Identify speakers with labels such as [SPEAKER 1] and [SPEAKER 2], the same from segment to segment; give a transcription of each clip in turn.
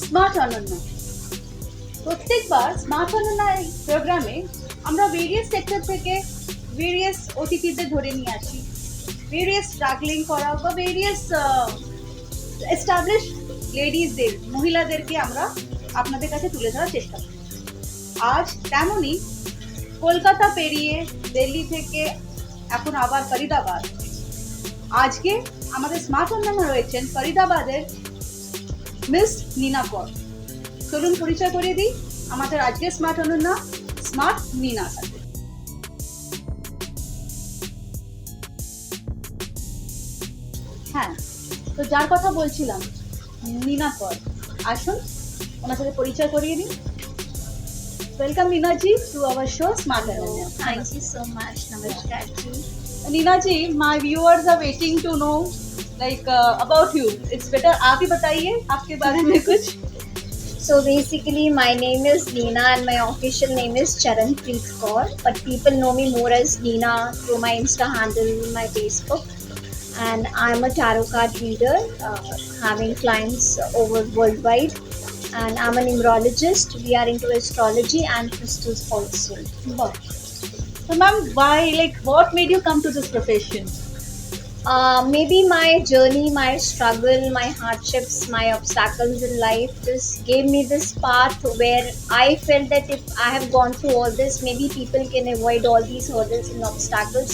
[SPEAKER 1] Smart Ananya. প্রত্যেকবার smart Ananya এই প্রোগ্রামে আমরা ভেরিয়াস সেক্টর থেকে ভেরিয়াস অতিথিদের ধরে নিয়ে আসি, ভেরিয়াস স্ট্রাগলিং করা বা ভেরিয়াস এস্টাবলিশ লেডিজদের, মহিলাদেরকে আমরা আপনাদের কাছে তুলে ধরার চেষ্টা করি। আজ তেমনই কলকাতা পেরিয়ে দিল্লি থেকে এখন আবার ফরিদাবাদ। আজকে আমাদের স্মার্ট অনন্যা রয়েছেন ফরিদাবাদের মিস নীনা কর। চলুন পরিচয় করিয়ে দিই আমাদের আজকে স্মার্ট অনন্যা স্মার্ট নীনার সাথে। হ্যাঁ, তো যার কথা বলছিলাম নীনা কর, আসুন ওনার সাথে পরিচয় করিয়ে দিই। Welcome Neena ji to our show smart Ananya.
[SPEAKER 2] Thank you so much. Namaskar ji.
[SPEAKER 1] Neena ji, my viewers are waiting to know about you. It's better आप ही बताइए आपके बारे में कुछ।
[SPEAKER 2] So basically, my name is Neena and my official name is Charanpreet Kaur. But people know me more as Neena through my Insta handle, my Facebook. And I'm a tarot card reader, having clients over worldwide. And I'm a numerologist. We are into astrology and crystals also.
[SPEAKER 1] Wow. So ma'am, why, what made you come to this profession?
[SPEAKER 2] Maybe my journey, my struggle, my hardships, my obstacles in life just gave me this path where I felt that if I have gone through all this, maybe people can avoid all these hurdles and obstacles.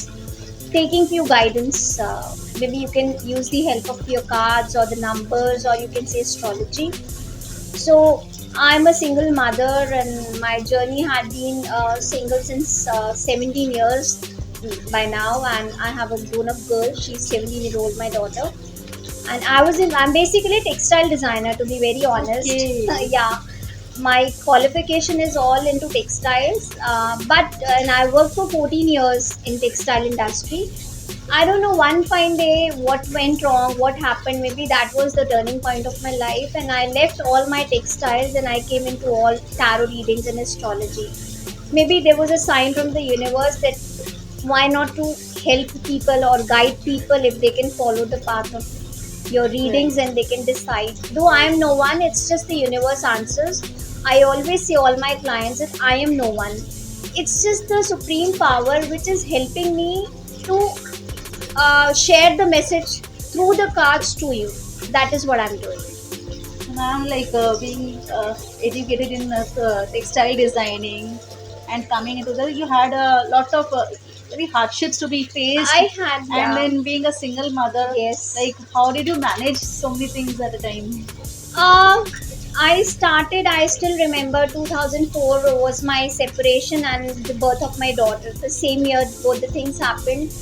[SPEAKER 2] Taking few guidance, maybe you can use the help of your cards or the numbers, or you can say astrology. So I'm a single mother, and my journey had been single since 17 years by now, and I have a grown-up girl. She's 17-year-old, my daughter. And I'm basically a textile designer, to be very honest.
[SPEAKER 1] Okay.
[SPEAKER 2] Yeah, my qualification is all into textiles, and I worked for 14 years in textile industry. I don't know, one fine day what went wrong, what happened. Maybe that was the turning point of my life, and I left all my textiles and I came into all tarot readings and astrology. Maybe there was a sign from the universe that why not to help people or guide people if they can follow the path of your readings, and they can decide. Though I am no one, it's just the universe answers. I always say all my clients that I am no one. It's just the supreme power which is helping me to share the message through the cards to you. That is what I'm doing.
[SPEAKER 1] Ma'am, being educated in textile designing and coming into that, you had a lot of very hardships to be faced.
[SPEAKER 2] I had,
[SPEAKER 1] And then being a single mother,
[SPEAKER 2] Yes.
[SPEAKER 1] how did you manage so many things at a time?
[SPEAKER 2] I still remember 2004 was my separation and the birth of my daughter. The same year, both the things happened.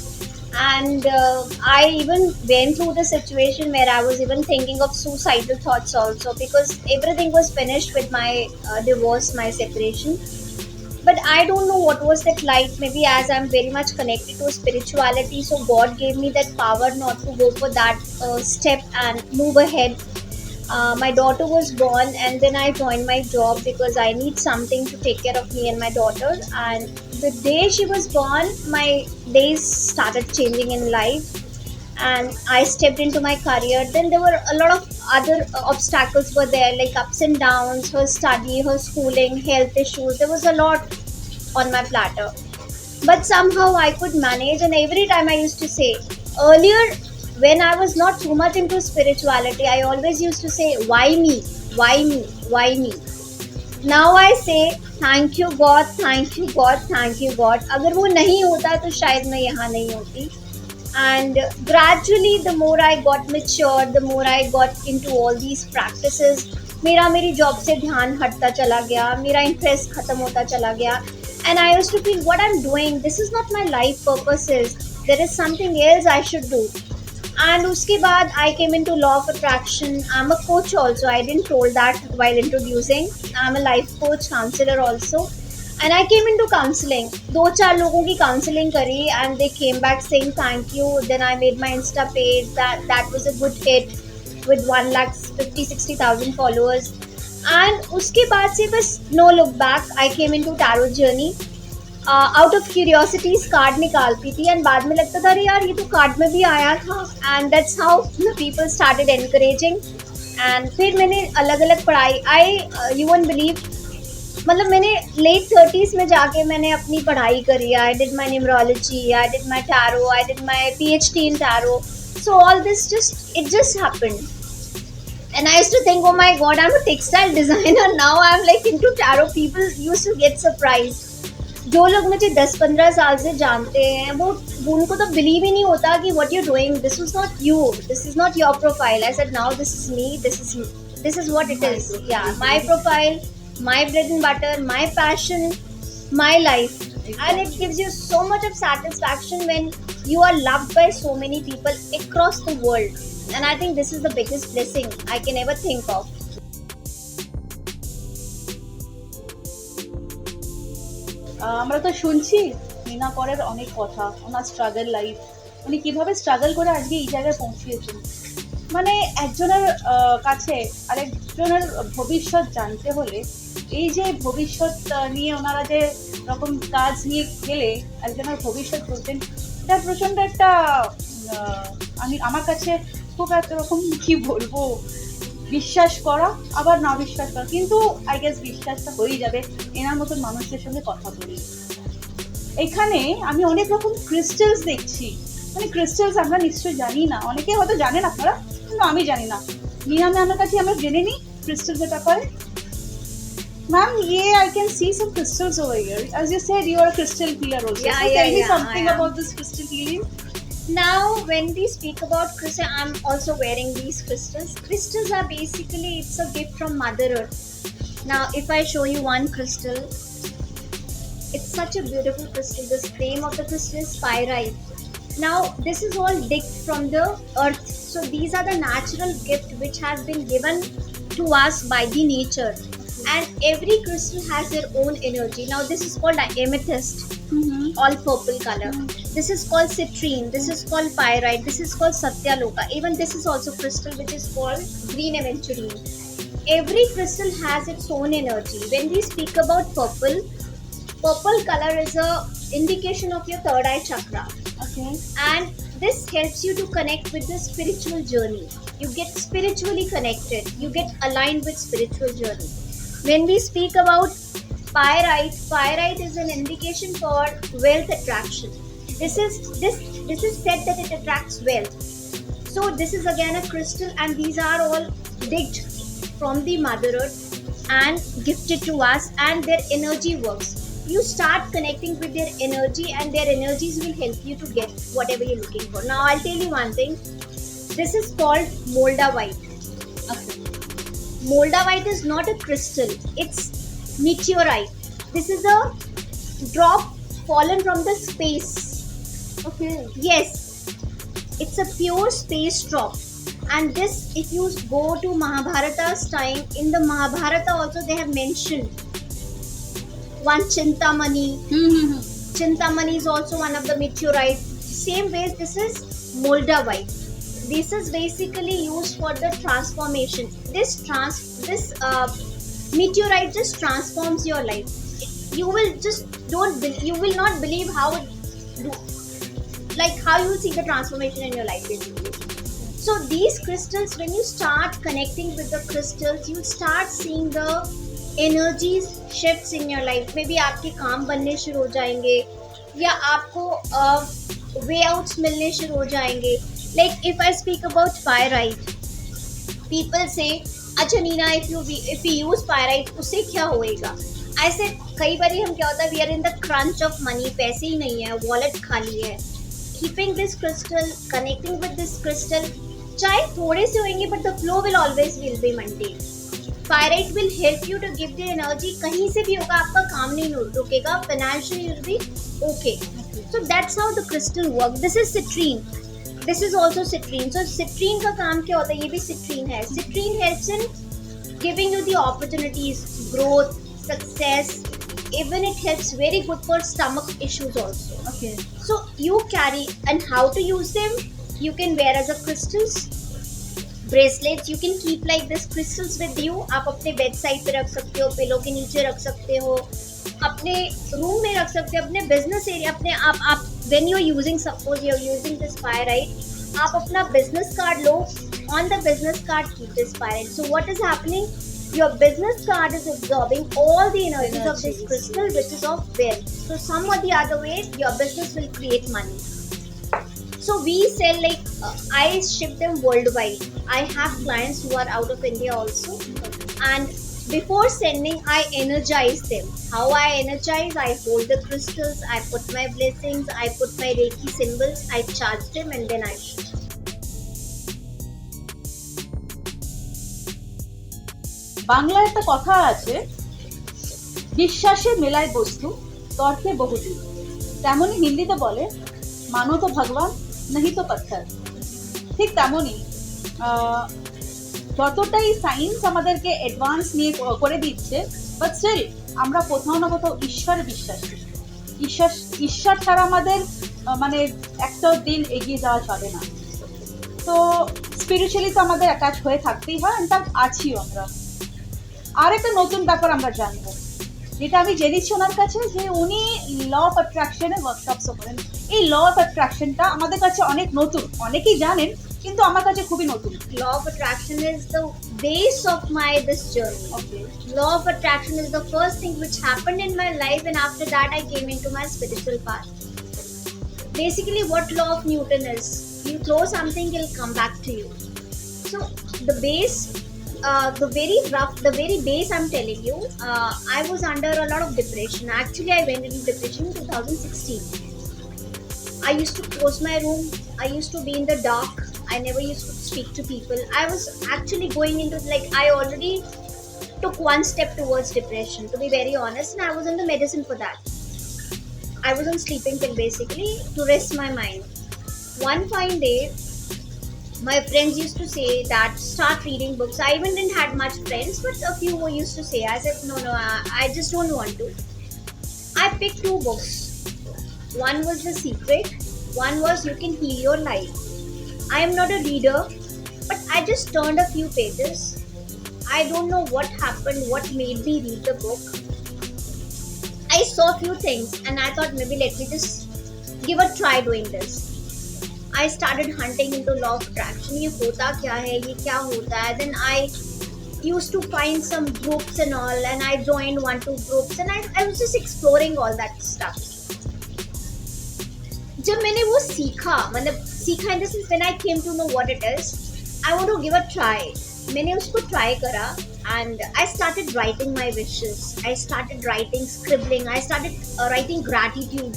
[SPEAKER 2] And I even went through the situation where I was even thinking of suicidal thoughts also, because everything was finished with my divorce, my separation. But I don't know what was that like. Maybe as I'm very much connected to spirituality, so God gave me that power not to go for that step and move ahead. My daughter was born, and then I joined my job because I need something to take care of me and my daughter. And the day she was born, my days started changing in life, and I stepped into my career. Then there were a lot of other obstacles were there, like ups and downs, her study, her schooling, health issues. There was a lot on my platter, but somehow I could manage. And every time I used to say, earlier when I was not too much into spirituality, I always used to say, why me, why me, why me. Now I say, thank you God, thank you God, thank you God. अगर वो नहीं होता तो शायद मैं यहाँ नहीं होती. And gradually, the more I got mature, the more I got into all these practices, मेरी जॉब से ध्यान हटता चला गया, मेरा इंटरेस्ट खत्म होता चला गया. And I used to feel, what I'm doing, this is not my life purposes. There is something else I should do. And उसके बाद I came into law of attraction. I'm a coach also. I didn't told that while introducing. I'm a life coach, counselor also. And I came into counseling. 2-4 लोगों की counseling करी, and they came back saying thank you. Then I made my Insta page. That was a good hit with 1,50,000-60,000 followers. And उसके बाद से बस no look back. I came into tarot journey. Out of curiosities card निकालती थी, and बाद में लगता था अरे यार ये तो कार्ड में भी आया था. And that's how people started encouraging. And फिर मैंने अलग अलग पढ़ाई, आई यू वोंट बिलीव, मतलब मैंने लेट 30s में जाके मैंने अपनी पढ़ाई करी. I did my numerology, I did my tarot, I did my PhD in tarot. So all this just it just happened. And I used to think, oh my god, I'm a textile designer. Now I'm like into tarot. People used to get surprised. जो लोग मुझे 10-15 साल से जानते हैं वो उनको तो बिलीव ही नहीं होता कि what you're doing, this is not you, this is not your profile. I said now this is me, this is what it is. Yeah, my profile, my bread and butter, my passion, my life. And it gives you so much of satisfaction when you are loved by so many people across the world. And I think this is the biggest blessing I can ever think of.
[SPEAKER 1] আমরা তো শুনছি মিনা করের অনেক কথা, ওনার struggle life, উনি কিভাবে struggle করে আজকে এই জায়গায় পৌঁছিয়েছেন। মানে একজনের কাছে আরেকজনের ভবিষ্যৎ জানতে হলে এই যে ভবিষ্যৎ নিয়ে ওনারা যে রকম কাজ নিয়ে গেলে একজনের ভবিষ্যৎ বলতেন, এটা প্রচণ্ড একটা আমার কাছে খুব একরকম কি বলবো, বিশ্বাস করা আবার না বিশ্বাস করা, কিন্তু আই গেস বিশ্বাসটা হয়েই যাবে এনার মতন মানুষদের সঙ্গে কথা বলি। এখানে আমি অনেক রকম ক্রিস্টালস দেখছি, মানে ক্রিস্টালস আমরা নিশ্চয়ই জানি না, অনেকে হয়তো জানেন আপনারা, কিন্তু আমি জানি না। मीना मैम কাছে আমরা জেনে নিই ক্রিস্টালসের ব্যাপারে। Ma'am, I can see some crystals over here. As you said, you are a crystal healer also.
[SPEAKER 2] Yeah,
[SPEAKER 1] so tell me
[SPEAKER 2] yeah,
[SPEAKER 1] something about this crystal healing.
[SPEAKER 2] Now, when we speak about crystal, I'm also wearing these crystals. Crystals are basically, it's a gift from Mother Earth. Now, if I show you one crystal, it's such a beautiful crystal. The name of the crystal is pyrite. Now, this is all digged from the earth. So, these are the natural gift which has been given to us by the nature. And every crystal has their own energy. Now, this is called amethyst. All purple color. This is called citrine. This is called pyrite. This is called satyaloka. Even this is also crystal which is called green aventurine. Every crystal has its own energy. When we speak about purple color is a indication of your third eye chakra.
[SPEAKER 1] Okay.
[SPEAKER 2] And this helps you to connect with the spiritual journey. You get spiritually connected. You get aligned with spiritual journey. When we speak about pyrite is an indication for wealth attraction. This is said that it attracts wealth. So this is again a crystal, and these are all digged from the Mother Earth and gifted to us, and their energy works. You start connecting with their energy, and their energies will help you to get whatever you're looking for. Now I'll tell you one thing. This is called moldavite.
[SPEAKER 1] Okay.
[SPEAKER 2] Moldavite is not a crystal, it's meteorite. This is a drop fallen from the space.
[SPEAKER 1] Okay.
[SPEAKER 2] Yes, it's a pure space drop. And this, if you go to Mahabharata's time, in the Mahabharata also they have mentioned one Chintamani. Chintamani is also one of the meteorite. Same way, this is moldavite. This is basically used for the transformation. This meteorite just transforms your life. You will not believe how it do, like how you see the transformation in your life basically. So these crystals, when you start connecting with the crystals, you start seeing the energies shifts in your life. Maybe आपके काम बनने शुरू हो जाएंगे, या आपको way outs मिलने शुरू हो जाएंगे. Like if I speak about pyrite, people say, अच्छा Neena, if we use pyrite, उससे क्या होएगा? I said, कई बारी हम क्या होता है, we are in the crunch of money, पैसे ही नहीं है, wallet खाली है. Keeping this crystal, connecting with this crystal, चाहे थोड़े से होंगे, but the flow will always be maintained. Pyrite will help you to give the energy. कहीं से भी होगा, आपका काम नहीं रुकेगा, financially you will be okay. So that's how the crystal works. This is citrine. This is also citrine. So citrine का काम क्या होता है? ये भी citrine है. Citrine helps in giving you the opportunities, growth, success. Even it helps very good for stomach issues also.
[SPEAKER 1] Okay.
[SPEAKER 2] So you carry, and how to use them? You can wear as a crystals, bracelets. You can keep like this crystals with you. आप अपने bedside पे रख सकते हो, pillow के नीचे रख सकते हो, अपने रूम में रख सकते हो, अपने business area, अपने आप when you're using, suppose you're using this pyrite, आप अपना business card low, on the business card keep this pyrite. So what is happening? Your business card is absorbing all the energies of this crystal, which is of wealth. So some or the other way, your business will create money. So we sell like I ship them worldwide. I have clients who are out of India also, and before sending, I energize them. How I energize? I hold the crystals, I put my blessings, I put my Reiki symbols, I charge them, and then I ship.
[SPEAKER 1] বাংলায় একটা কথা আছে, বিশ্বাসে মেলায় বস্তু, তর্কে বহুদূর। তেমনই হিন্দিতে বলে, মানো তো ভগবান, নাহি তো পাথর। ঠিক তেমনই যতটাই সায়েন্স আমাদেরকে অ্যাডভান্স নিয়ে করে দিচ্ছে, বাট স্টিল আমরা কোথাও না কোথাও ঈশ্বরে বিশ্বাসী। ঈশ্বর ছাড়া আমাদের মানে একটা দিন এগিয়ে যাওয়া যাবে না। তো স্পিরিচুয়ালি তো আমাদের অ্যাটাচ হয়ে থাকতেই হয়, ইনফ্যাক্ট আছিও আমরা। আর একটা নতুন ব্যাপার আমরা জানবো, যেটা আমি জেনেছি ওনার কাছে, যে উনি ল অফ অ্যাট্রাকশনের ওয়ার্কশপসও করেন। এই ল অফ অ্যাট্রাকশনটা আমাদের কাছে অনেক নতুন, অনেকেই জানেন, কিন্তু আমার কাছে খুবই নতুন।
[SPEAKER 2] Law of attraction is the base of my this journey.
[SPEAKER 1] Okay.
[SPEAKER 2] Law of attraction is the first thing which happened in my life, and after that I came into my spiritual path. Basically, what law of Newton is, you throw something, it'll come back to you. So the base, the very base I'm telling you, I was under a lot of depression. Actually, I went into depression in 2016. I used to close my room, I used to be in the dark, I never used to speak to people. I was actually going into, like, I already took one step towards depression, to be very honest, and I was on the medicine for that. I was on sleeping pill basically to rest my mind. One fine day, my friends used to say that start reading books. I even didn't had much friends, but a few were used to say. I said no, I just don't want to. I picked two books. One was The Secret, one was You Can Heal Your Life. I am not a reader, but I just turned a few pages. I don't know what happened, what made me read the book. I saw few things and I thought maybe let me just give a try doing this. I started hunting into law of attraction. ये होता क्या है, ये क्या होता है? Then I used to find some groups and all, and I joined 1-2 groups, and I was just exploring all that stuff. जब मैंने वो सीखा, मतलब सीखा in the sense when I came to know what it is, I want to give a try. मैंने उसको try करा, and I started writing my wishes. I started writing, scribbling. I started writing gratitude.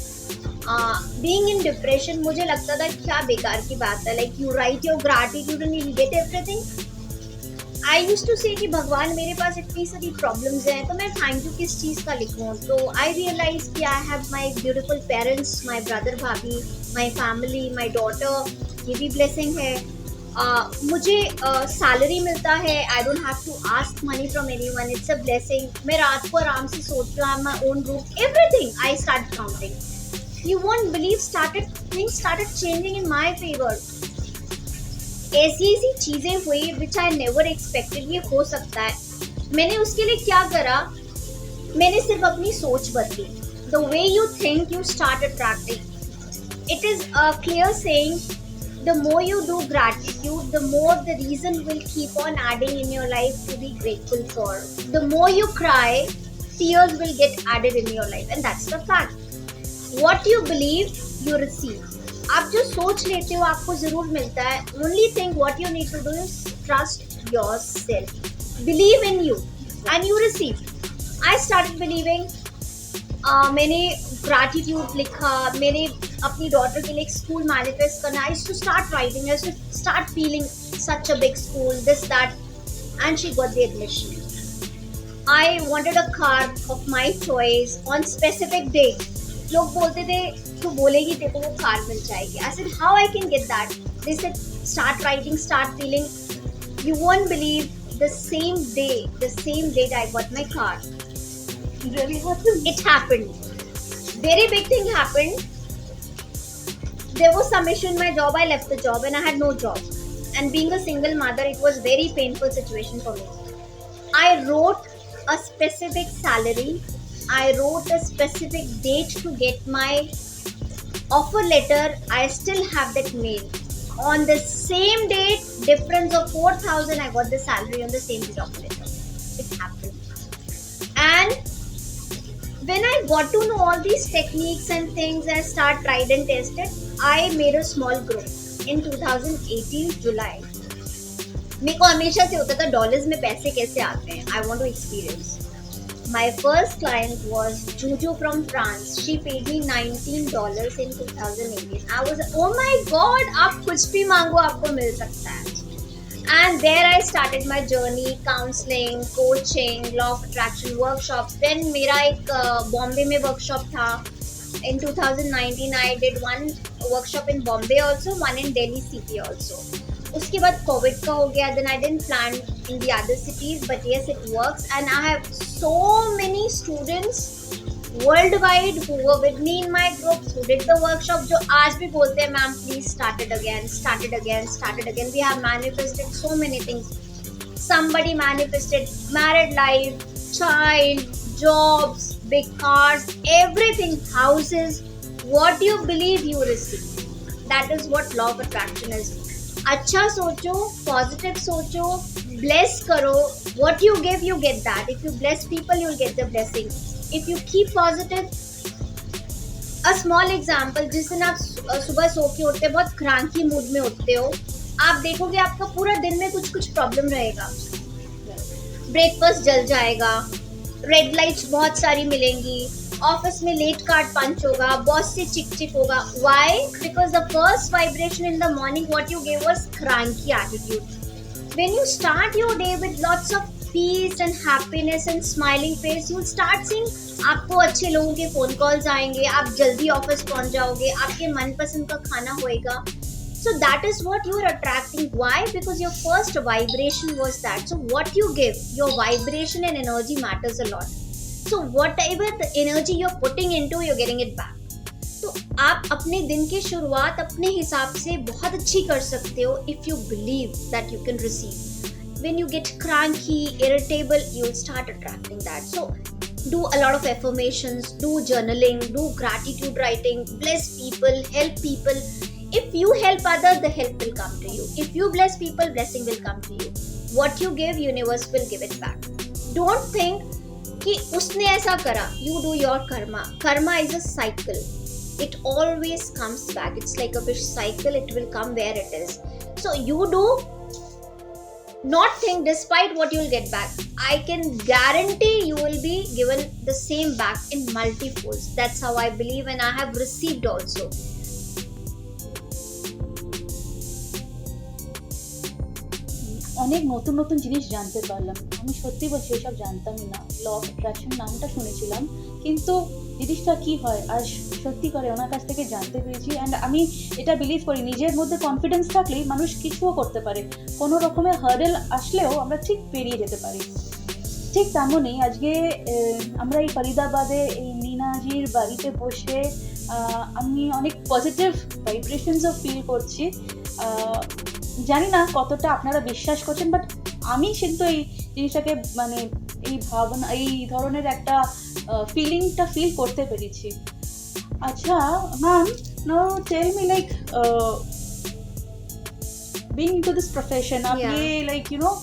[SPEAKER 2] Being in depression, मुझे लगता था क्या बेकार की बात है, like you write your gratitude and you'll get everything. I used to say कि भगवान मेरे पास इतनी सारी problems हैं, तो मैं thank you किस चीज़ का लिखूँ? तो I realized कि I have my beautiful parents, my brother भाभी, my family, my daughter, ये भी blessing है. मुझे सैलरी मिलता है, I don't have to ask money from anyone, it's a blessing. मैं रात को आराम से सोचती हूँ, I have my own room, everything I started counting. You won't believe, things started changing in my favor. ऐसी चीजें हुई which I never expected ये हो सकता है. मैंने उसके लिए क्या करा? मैंने सिर्फ अपनी सोच बदली. The way you think, you start attracting. It is a clear saying, the more you do gratitude, the more the reason will keep on adding in your life to be grateful for. The more you cry, tears will get added in your life, and that's the fact. What you believe, you receive. आप जो सोच लेते हो आपको जरूर मिलता है. Only thing what you need to do is trust yourself, believe in you, and you receive. I started believing. मैंने gratitude लिखा, मैंने अपनी daughter के लिए एक school manifest करना. I used to start writing, I used to start feeling such a big school, this, that, and she got the admission. I wanted a car of my choice on specific date. लोग बोलते थे तू बोलेगी तेरे को वो car मिल जाएगी. I said how I can get that? They said start writing, start feeling. You won't believe, the same date I got my car.
[SPEAKER 1] It really happened.
[SPEAKER 2] It happened. Very big thing happened. There was some issue in my job. I left the job and I had no job. And being a single mother, it was very painful situation for me. I wrote a specific salary. I wrote a specific date to get my offer letter, I still have that mail. On the same date, difference of 4,000, I got the salary on the same date offer letter. It happened. And when I got to know all these techniques and things, I start tried and tested. I made a small group in 2018 July. मेरे को हमेशा से होता था dollars में पैसे कैसे आते हैं. I want to experience. My first client was Juju from France. She paid me $19 in 2018. I was like, oh my god, आप कुछ भी मांगो आपको मिल सकता है. And there I started my journey, counseling, coaching, law of attraction workshops. Then मेरा एक बॉम्बे में workshop था. In 2019 I did one workshop in Bombay also, one in Delhi city also. उसके बाद कोविड का हो गया. Then I didn't plan in the other cities, but yes, it works. And I have so many students worldwide who were with me in my group, who did the workshop, जो आज भी बोलते हैं ma'am please start it again, start it again, start it again. We have manifested so many things. Somebody manifested married life, child, jobs, big cars, everything, houses. What you believe you receive. That is what law of attraction is. अच्छा सोचो, positive सोचो, bless करो. What you give, you get that. If you bless people, you'll get the blessing. If you keep positive, a small example, जिस दिन आप सुबह सो के उठते बहुत क्रांकी मूड में उठते हो, आप देखोगे आपका पूरा दिन में कुछ कुछ प्रॉब्लम रहेगा. ब्रेकफास्ट जल जाएगा, रेड लाइट्स बहुत सारी मिलेंगी, ऑफिस में लेट कार्ड पंच होगा, बॉस से चिक चिक होगा. Why? Because the first vibration in the morning what you give was cranky attitude. When you start your day with lots of peace and happiness and smiling face, you'll start seeing आपको अच्छे लोगों के phone calls आएंगे, आप जल्दी office पहुंच जाओगे, आपके मनपसंद का खाना होएगा. So that is what you are attracting. Why? Because your first vibration was that. So what you give, your vibration and energy matters a lot. So whatever the energy you're putting into, you're getting it back. तो आप अपने दिन की शुरुआत अपने हिसाब से बहुत अच्छी कर सकते हो if you believe that you can receive. When you get cranky, irritable, you'll start attracting that. So do a lot of affirmations, do journaling, do gratitude writing, bless people, help people. If you help others, the help will come to you. If you bless people, blessing will come to you. What you give, universe will give it back. Don't think कि उसने ऐसा करा. You do your karma. Karma is a cycle. It always comes back. It's like a fish cycle. It will come where it is. So you do not think despite what you'll get back. I can guarantee you will be given the same back in multiples. That's how I believe, and I have received also.
[SPEAKER 1] অনেক নতুন নতুন জিনিস জানতে পারলাম. আমি সত্যি বলছি এসব জানতামই না. ল অফ অ্যাট্রাকশন নামটা শুনেছিলাম, কিন্তু জিনিসটা কি হয় আর সত্যি করে ওনার কাছ থেকে জানতে পেরেছি. অ্যান্ড আমি এটা বিলিভ করি নিজের মধ্যে কনফিডেন্স থাকলেই মানুষ কিছুও করতে পারে. কোনো রকমের হার্ডেল আসলেও আমরা ঠিক পেরিয়ে যেতে পারি. ঠিক তেমনই আজকে আমরা এই ফরিদাবাদে এই নীনাজির বাড়িতে বসে আমি অনেক পজিটিভ ভাইব্রেশনসও ফিল করছি. জানি না কতটা আপনারা বিশ্বাস করছেন, বাট আমি কিন্তু এই জিনিসটাকে মানে এই ভাবনা এই ধরনের একটা ফিলিংটা ফিল করতে পেরেছি. আচ্ছা ma'am, now tell me like being into this profession, आप ये like you know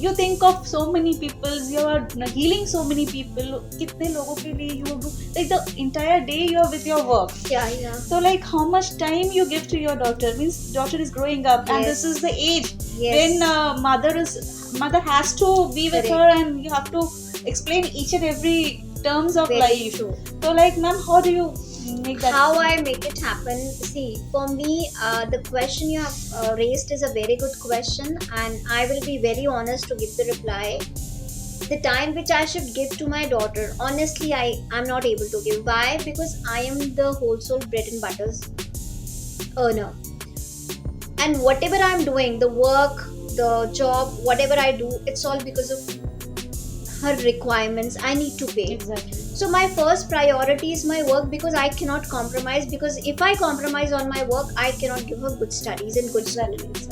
[SPEAKER 1] you think of so many people, you are healing so many people. कितने लोगों के लिए you do like the entire day you are with your work.
[SPEAKER 2] Yeah.
[SPEAKER 1] So like how much time you give to your daughter? Means daughter is growing up, and this is the age when mother has to be with her, and you have to explain each and every terms of life.
[SPEAKER 2] True.
[SPEAKER 1] So like ma'am, how do you make that?
[SPEAKER 2] How I make it happen? See, for me, the question you have raised is a very good question, and I will be very honest to give the reply. The time which I should give to my daughter, honestly, I'm not able to give. Why? Because I am the wholesale bread and butters earner, and whatever I'm doing, the work, the job, whatever I do, it's all because of her requirements. I need to pay.
[SPEAKER 1] Exactly.
[SPEAKER 2] So my first priority is my work, because I cannot compromise, because if I compromise on my work, I cannot give her good studies and good salaries.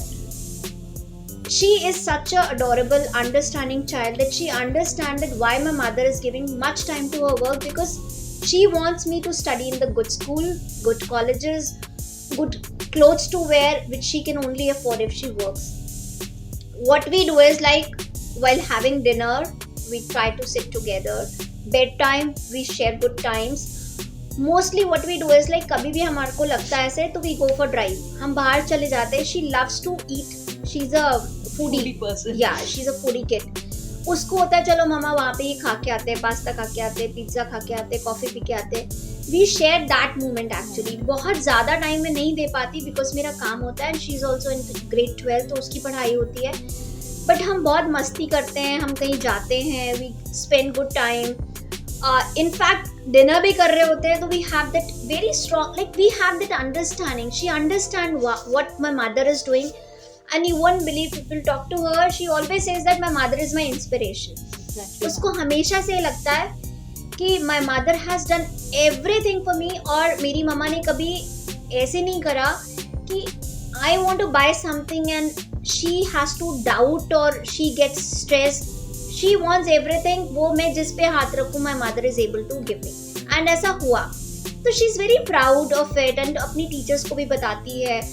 [SPEAKER 2] She is such a adorable, understanding child that she understands that why my mother is giving much time to her work, because She wants me to study in the good school, good colleges, good clothes to wear, which she can only afford if she works. What we do is like while having dinner, we try to sit together. Bedtime, we share good times. Mostly what we do is like कभी भी हमारे को लगता है ऐसे तो we go for drive. हम बाहर चले जाते हैं. She loves to eat. She's a foodie
[SPEAKER 1] person.
[SPEAKER 2] Yeah, she's a foodie kid. उसको होता है चलो मामा वहाँ पे ही खा के आते हैं, पास्ता खा के आते हैं, पिज्जा खा के आते हैं, कॉफी पी के आते हैं. We share that moment actually. बहुत ज़्यादा टाइम में नहीं दे पाती बिकॉज मेरा काम होता है and she is also in grade 12 तो उसकी पढ़ाई होती है. बट हम बहुत मस्ती करते हैं, हम कहीं जाते हैं, we spend good time. In fact dinner भी कर रहे होते हैं तो we have that very strong, like we have that understanding. She understand what my mother is doing. And you won't believe, people talk to her, she always says that my mother is my inspiration. Exactly. उसको हमेशा से लगता है कि my mother has done everything for me. और मेरी मम्मा ने कभी ऐसे नहीं करा कि I want to buy something and she has to doubt or she gets stressed. She wants everything. वो मैं जिस पे हाथ रखूँ my mother is able to give me. And ऐसा हुआ. तो she is very proud of it and अपनी टीचर्स को भी बताती है.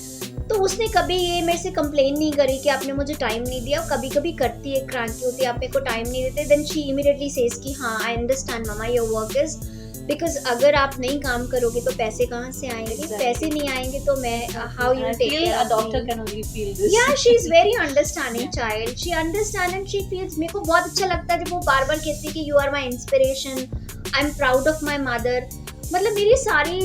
[SPEAKER 2] तो उसने कभी ये मेरे से कंप्लेन नहीं करी कि आपने मुझे टाइम नहीं दिया. कभी कभी करती है, क्रांकी होती है, आप मेरे को टाइम नहीं देते. देन शी इमीडिएटली सेज कि हाँ I understand mama your work is, because अगर आप नहीं काम करोगे तो पैसे कहाँ से आएंगे. Exactly. पैसे नहीं आएंगे तो मैं how you take care.
[SPEAKER 1] A doctor can only feel this.
[SPEAKER 2] Yeah, she is very understanding child. She understands and she feels. मेरे को बहुत अच्छा लगता है जब वो बार बार कहती है कि you are my inspiration. I'm proud of my mother. मतलब मेरी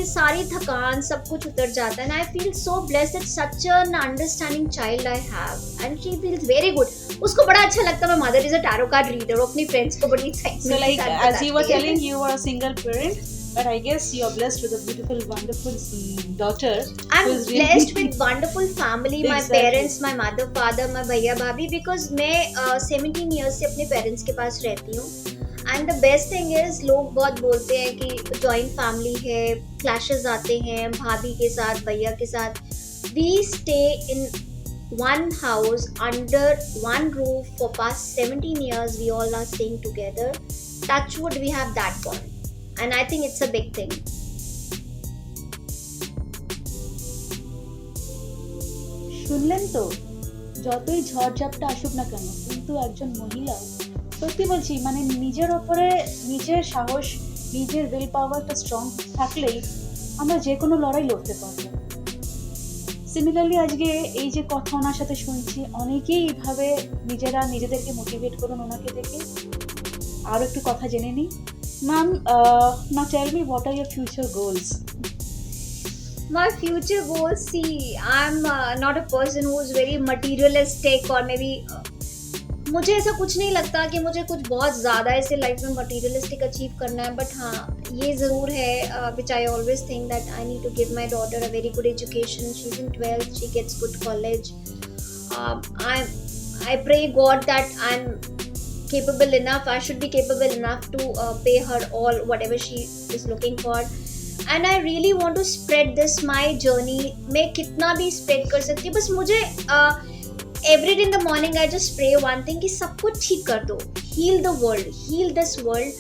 [SPEAKER 2] सारी थकान सब कुछ उतर जाता है. and I feel so blessed that such an understanding child I have and she feels very good. उसको बड़ा अच्छा लगता है. my mother is a tarot card reader. अपनी friends को बड़ी excitement.
[SPEAKER 1] So like as you were telling, you were a single parent, but I guess you are blessed with a beautiful, wonderful daughter.
[SPEAKER 2] I'm blessed with wonderful family. My
[SPEAKER 1] Exactly.
[SPEAKER 2] parents, my mother, father, my भैया भाभी. Because मैं 17 years से अपने parents के पास रहती हूँ. And the best thing is, लोग बहुत बोलते हैं कि जॉइंट फैमिली है, क्लैशेस आते हैं भाभी के साथ, भैया के साथ. We stay in one house under one roof for past 17 years. We all are staying together. Touch wood, we have that bond, and I think it's a big thing.
[SPEAKER 1] শুনলেন তো, যতই ঝড়ঝাপটা আসুক না কেন, কিন্তু একজন মহিলা সত্যি বলছি মানে নিজের ওপরে নিজের সাহস, নিজের উইল পাওয়ারটা স্ট্রং থাকলেই আমরা যে কোনো লড়াই লড়তে পারবো. সিমিলারলি আজকে এই যে কথা ওনার সাথে শুনছি, অনেকেই এইভাবে নিজেরা নিজেদেরকে মোটিভেট করুন ওনাকে দেখে. আরও একটু কথা জেনে নিই. Ma'am, now tell me what are your future goals?
[SPEAKER 2] My future goals, see, I'm not a person who is very materialistic or maybe मुझे ऐसा कुछ नहीं लगता कि मुझे कुछ बहुत ज़्यादा ऐसे लाइफ में मटीरियलिस्टिक अचीव करना है. बट हाँ, ये ज़रूर है which I always think that I need to give my daughter a very good education. She is in 12th, she gets good college. I pray God that I'm capable enough, I should be capable enough to pay her all whatever she is looking for. And I really want to spread this my journey. मैं कितना भी spread कर सकती हूँ. बस मुझे every day in the morning I just pray one thing कि सब कुछ ठीक कर दो. Heal the world, heal this world.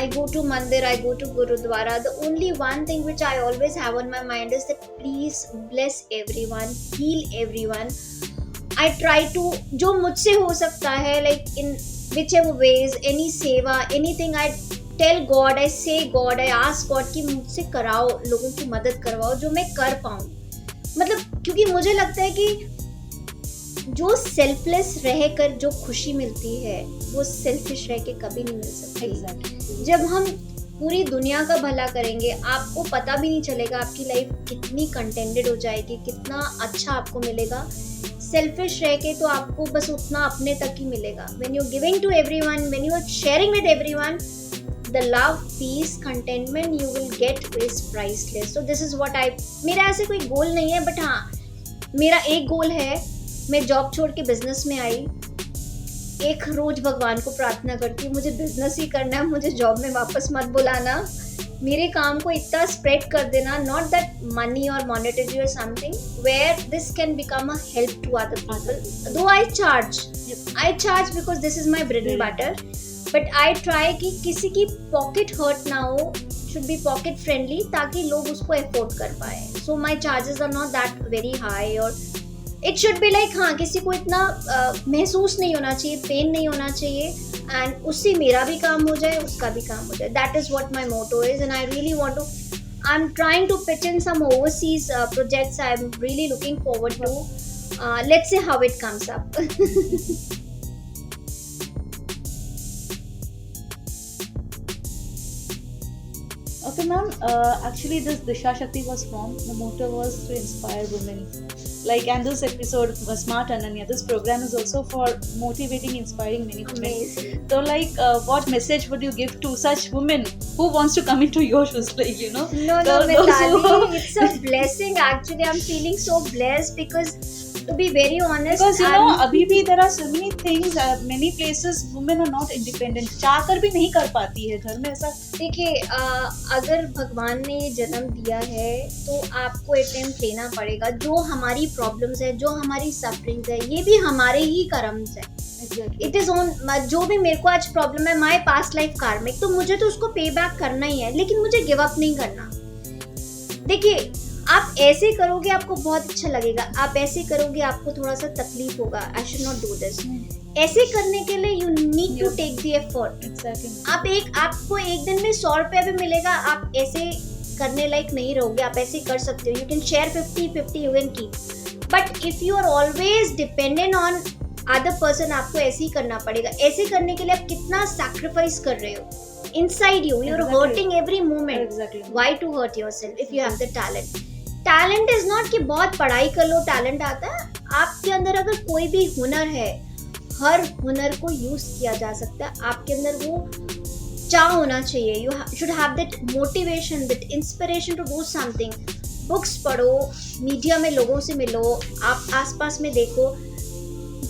[SPEAKER 2] I go to mandir, I go to Gurudwara. The only one thing which I always have on my mind is that please bless everyone, heal everyone. I try to, जो मुझसे हो सकता है, like in whichever ways, any seva, anything, I tell God, I say God, I ask God कि मुझसे कराओ, लोगों की मदद करवाओ जो मैं कर पाऊँ. मतलब क्योंकि मुझे लगता है कि जो सेल्फलेस रहकर जो खुशी मिलती है वो सेल्फिश रह के कभी नहीं मिल सकती.
[SPEAKER 1] Exactly.
[SPEAKER 2] जब हम पूरी दुनिया का भला करेंगे, आपको पता भी नहीं चलेगा आपकी लाइफ कितनी कंटेंटेड हो जाएगी, कितना अच्छा आपको मिलेगा. सेल्फिश रह के तो आपको बस उतना अपने तक ही मिलेगा. When you giving to everyone, when you are sharing with everyone, the love, peace, contentment you will get is priceless. So this is what I, मेरा ऐसे कोई गोल नहीं है. बट हाँ, मेरा एक गोल है, मैं जॉब छोड़ के बिजनेस में आई. एक रोज भगवान को प्रार्थना करती हूँ मुझे बिजनेस ही करना है, मुझे जॉब में वापस मत बुलाना. मेरे काम को इतना स्प्रेड कर देना, नॉट दैट मनी और मॉनेटरी और something, where this can become a help to other people. Though I charge because this is my bread and butter. But I try कि किसी की पॉकेट हर्ट ना हो, शुड बी पॉकेट फ्रेंडली, ताकि लोग उसको अफोर्ड कर पाए. So my charges are not that very high, और इट शुड बी लाइक हाँ, किसी को इतना महसूस नहीं होना चाहिए, पेन नहीं होना चाहिए, एंड उससे मेरा भी काम हो जाए, उसका भी काम हो जाए. That is what my motto is, and I really want to, I'm trying to pitch in some overseas projects. I'm really looking forward to. Let's see how it comes up.
[SPEAKER 1] Okay, ma'am. Actually, this Disha Shakti was formed. The motto was to inspire women. Like, and this episode, Smart Ananya, this program is also for motivating, inspiring many women.
[SPEAKER 2] Amazing.
[SPEAKER 1] So, like, what message would you give to such women who wants to come into your shoes? Like, you know,
[SPEAKER 2] No,
[SPEAKER 1] those
[SPEAKER 2] Mitali, it's a blessing. Actually, I'm feeling so blessed because, to be very honest,
[SPEAKER 1] because you know, अभी भी there are so many things, many places women are not independent. चाहकर भी नहीं कर पाती है घर में ऐसा.
[SPEAKER 2] देखिए, अगर भगवान ने ये जन्म दिया है तो आपको अटेम्प्ट लेना पड़ेगा. जो हमारी प्रॉब्लम्स है, जो हमारी सफरिंग्स है, ये भी हमारे ही कर्म्स है. It is on. जो भी मेरे को आज प्रॉब्लम है, माय पास्ट लाइफ कार्मिक, तो मुझे तो उसको पे बैक करना ही है, लेकिन मुझे गिव अप नहीं करना. देखिए, आप ऐसे करोगे आपको बहुत अच्छा लगेगा, आप ऐसे करोगे आपको थोड़ा सा तकलीफ होगा. I should not do this. ऐसे करने के लिए you need to take the effort. आपको एक दिन में 100 रुपया भी मिलेगा, आप ऐसे करने लायक नहीं रहोगे. आप ऐसे कर सकते हो. You can share 50-50, you can keep. But if you are always dependent on other person, आपको ऐसे ही करना पड़ेगा. ऐसे करने के लिए आप कितना सैक्रिफाइस कर रहे हो inside you. You're hurting every moment.
[SPEAKER 1] Exactly.
[SPEAKER 2] Why to hurt yourself if you have the talent? Talent is not कि बहुत पढ़ाई कर लो talent आता है. आपके अंदर अगर कोई भी हुनर है, हर हुनर को यूज किया जा सकता है. आपके अंदर वो चाह होना चाहिए. You should have that motivation, that inspiration to do something. Books पढ़ो, मीडिया में लोगों से मिलो, आप आसपास में देखो.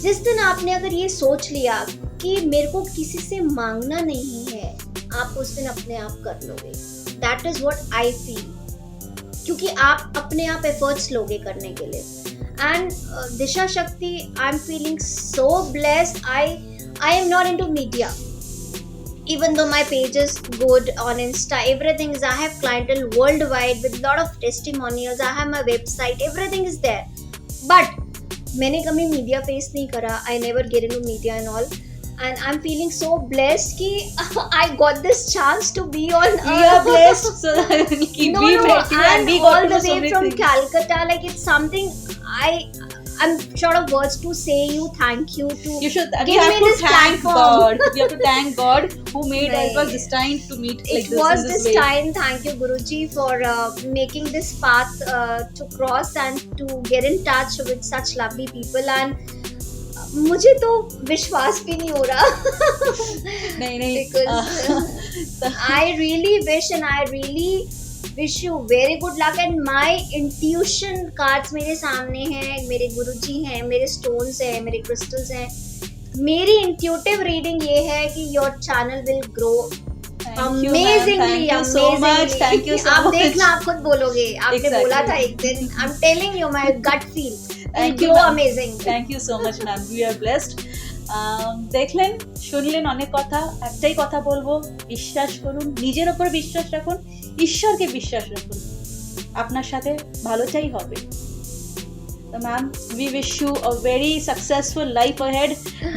[SPEAKER 2] जिस दिन आपने अगर ये सोच लिया कि मेरे को किसी से मांगना नहीं है, आप उस दिन अपने आप कर लोगे. That is what I feel, क्योंकि आप अपने आप एफर्ट्स लोगे करने के लिए. एंड दिशा शक्ति, I am feeling so blessed. I am not into media, even though my page is good on Insta, everything is, I have clientele worldwide with lot of testimonials, I have my website, everything is there. But मैंने कभी media face नहीं करा. I never get into media and all. And I'm feeling so blessed कि I got this chance to be on.
[SPEAKER 1] We are blessed, so keep
[SPEAKER 2] No,
[SPEAKER 1] met you, and we got
[SPEAKER 2] all
[SPEAKER 1] to
[SPEAKER 2] the
[SPEAKER 1] do so
[SPEAKER 2] way
[SPEAKER 1] many
[SPEAKER 2] from
[SPEAKER 1] things.
[SPEAKER 2] Calcutta. Like, it's something I'm short of words to say you thank you to.
[SPEAKER 1] You should. We
[SPEAKER 2] give
[SPEAKER 1] have
[SPEAKER 2] me
[SPEAKER 1] to
[SPEAKER 2] this
[SPEAKER 1] thank
[SPEAKER 2] platform.
[SPEAKER 1] God. We have to thank God who made
[SPEAKER 2] Right.
[SPEAKER 1] us destined to meet like
[SPEAKER 2] It
[SPEAKER 1] this
[SPEAKER 2] was
[SPEAKER 1] in this
[SPEAKER 2] this
[SPEAKER 1] way.
[SPEAKER 2] time. Thank you, Guruji, for making this path to cross and to get in touch with such lovely people. And मुझे तो विश्वास भी नहीं हो रहा.
[SPEAKER 1] नहीं
[SPEAKER 2] Because I really wish and I really wish you very good luck. And my intuition cards मेरे सामने हैं, मेरे गुरुजी हैं, मेरे stones हैं, मेरे crystals हैं. मेरी intuitive reading ये है कि your channel will grow amazingly.
[SPEAKER 1] Thank you so much. Thank you so
[SPEAKER 2] आप
[SPEAKER 1] much.
[SPEAKER 2] देखना, आप खुद बोलोगे. आपने
[SPEAKER 1] Exactly.
[SPEAKER 2] बोला था एक दिन. I'm telling you, my gut feel.
[SPEAKER 1] Thank
[SPEAKER 2] It'll
[SPEAKER 1] you,
[SPEAKER 2] grow
[SPEAKER 1] ma'am.
[SPEAKER 2] amazing.
[SPEAKER 1] Thank you so much, ma'am. We are blessed. দেখলেন, শুনলেন অনেক কথা. একটাই কথা বলবো, বিশ্বাস করুন, নিজের ওপর বিশ্বাস রাখুন, ঈশ্বরকে বিশ্বাস রাখুন, আপনার সাথে ভালোটাই হবে. So, ma'am, we wish you a very successful life ahead.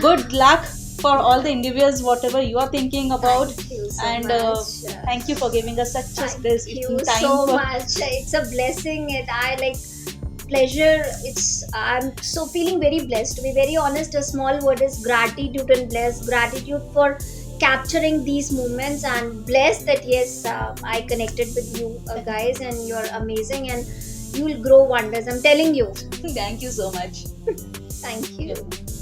[SPEAKER 1] Good luck for all the endeavors, whatever you are thinking about.
[SPEAKER 2] Thank you so
[SPEAKER 1] And
[SPEAKER 2] much.
[SPEAKER 1] thank you for giving us such a space.
[SPEAKER 2] Thank you
[SPEAKER 1] time
[SPEAKER 2] so
[SPEAKER 1] for
[SPEAKER 2] much. It's a blessing. I like pleasure. I'm so feeling very blessed. To be very honest, a small word is gratitude and blessed. Gratitude for capturing these moments, and blessed that yes, I connected with you guys, and you're amazing, and you will grow wonders. I'm telling you.
[SPEAKER 1] Thank you so much.
[SPEAKER 2] Thank you.
[SPEAKER 1] Yeah.